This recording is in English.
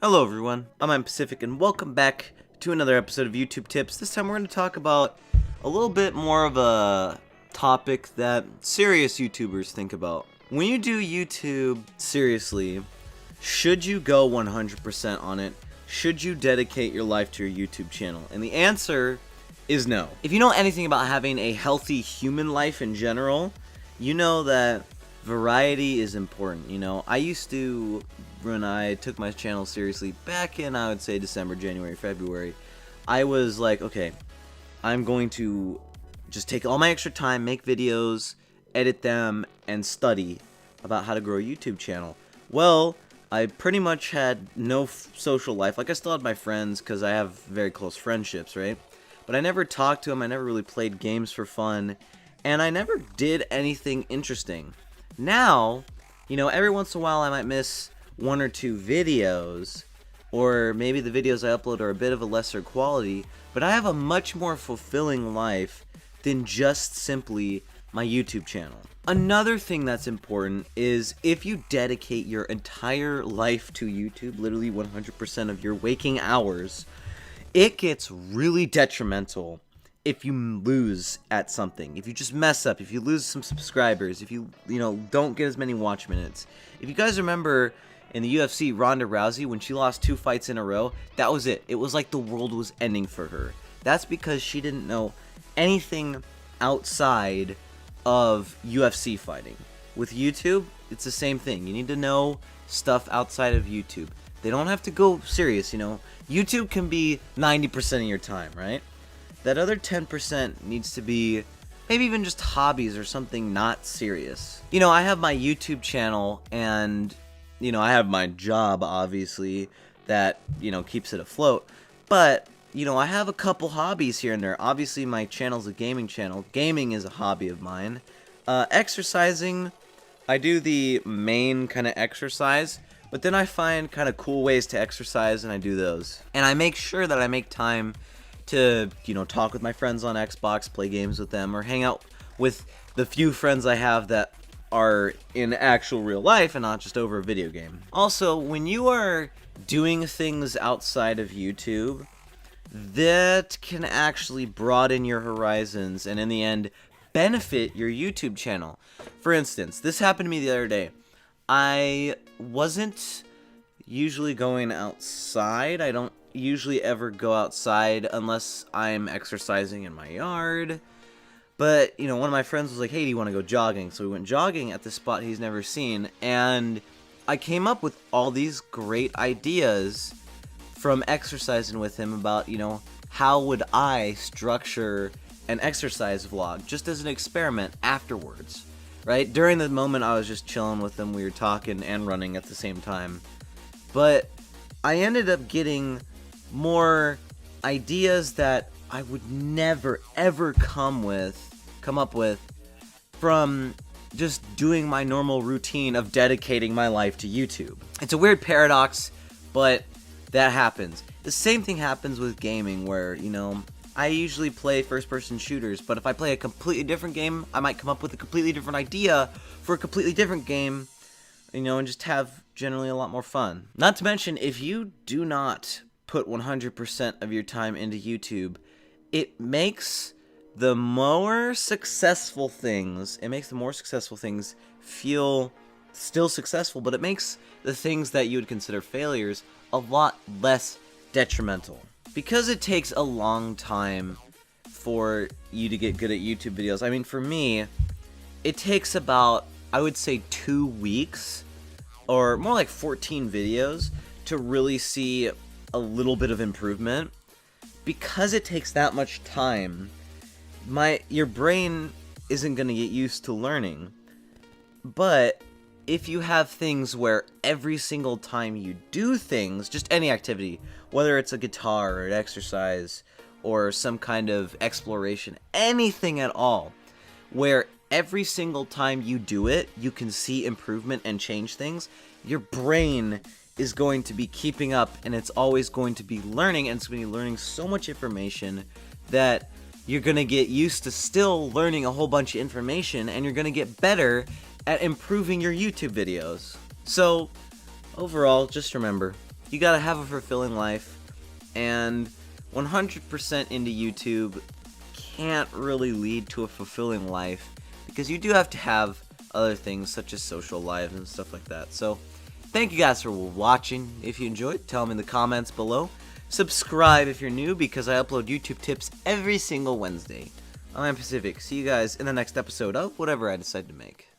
Hello everyone, I'm Pacific and welcome back to another episode of YouTube Tips. This time we're going to talk about a little bit more of a topic that serious YouTubers think about. When you do YouTube seriously, should you go 100% on it? Should you dedicate your life to your YouTube channel? And the answer is no. If you know anything about having a healthy human life in general, you know that variety is important. I used to, when I took my channel seriously back in, I would say, December, January, February, I was like, okay, I'm going to just take all my extra time, make videos, edit them, and study about how to grow a YouTube channel. Well, I pretty much had no social life. Like, I still had my friends because I have very close friendships, right? But I never talked to them, I never really played games for fun, and I never did anything interesting. Now, every once in a while I might miss one or two videos, or maybe the videos I upload are a bit of a lesser quality, but I have a much more fulfilling life than just simply my YouTube channel. Another thing that's important is if you dedicate your entire life to YouTube, literally 100% of your waking hours, it gets really detrimental if you lose at something, if you just mess up, if you lose some subscribers, if you don't get as many watch minutes. If you guys remember in the UFC, Ronda Rousey, when she lost 2 fights in a row, that was it. It was like the world was ending for her. That's because she didn't know anything outside of UFC fighting. With YouTube, it's the same thing. You need to know stuff outside of YouTube. They don't have to go serious, YouTube can be 90% of your time, right? That other 10% needs to be maybe even just hobbies or something not serious. I have my YouTube channel and, I have my job, obviously, that, keeps it afloat. But, I have a couple hobbies here and there. Obviously, my channel's a gaming channel. Gaming is a hobby of mine. Exercising, I do the main kind of exercise, but then I find kind of cool ways to exercise and I do those. And I make sure that I make time to, talk with my friends on Xbox, play games with them, or hang out with the few friends I have that are in actual real life and not just over a video game. Also, when you are doing things outside of YouTube, that can actually broaden your horizons and in the end benefit your YouTube channel. For instance, this happened to me the other day. I wasn't usually going outside. I don't usually ever go outside unless I'm exercising in my yard. But, one of my friends was like, hey, do you want to go jogging? So we went jogging at this spot he's never seen. And I came up with all these great ideas from exercising with him about, how would I structure an exercise vlog just as an experiment afterwards, right? During the moment I was just chilling with him, we were talking and running at the same time. But I ended up getting more ideas that I would never ever come up with from just doing my normal routine of dedicating my life to YouTube. It's a weird paradox, but that happens. The same thing happens with gaming where, I usually play first-person shooters, but if I play a completely different game, I might come up with a completely different idea for a completely different game, and just have generally a lot more fun. Not to mention, if you do not put 100% of your time into YouTube, it makes the more successful things feel still successful, but it makes the things that you would consider failures a lot less detrimental. Because it takes a long time for you to get good at YouTube videos. I mean, for me, it takes about, I would say, 2 weeks, or more like 14 videos, to really see a little bit of improvement. Because it takes that much time, your brain isn't going to get used to learning. But if you have things where every single time you do things, just any activity, whether it's a guitar or an exercise or some kind of exploration, anything at all, where every single time you do it, you can see improvement and change things, your brain is going to be keeping up and it's always going to be learning, and it's going to be learning so much information that you're going to get used to still learning a whole bunch of information, and you're going to get better at improving your YouTube videos. So, overall, just remember, You gotta have a fulfilling life, and 100% into YouTube can't really lead to a fulfilling life, because you do have to have other things such as social lives and stuff like that. So thank you guys for watching. If you enjoyed, tell me in the comments below. Subscribe if you're new, because I upload YouTube tips every single Wednesday. I'm Pacific. See you guys in the next episode of whatever I decide to make.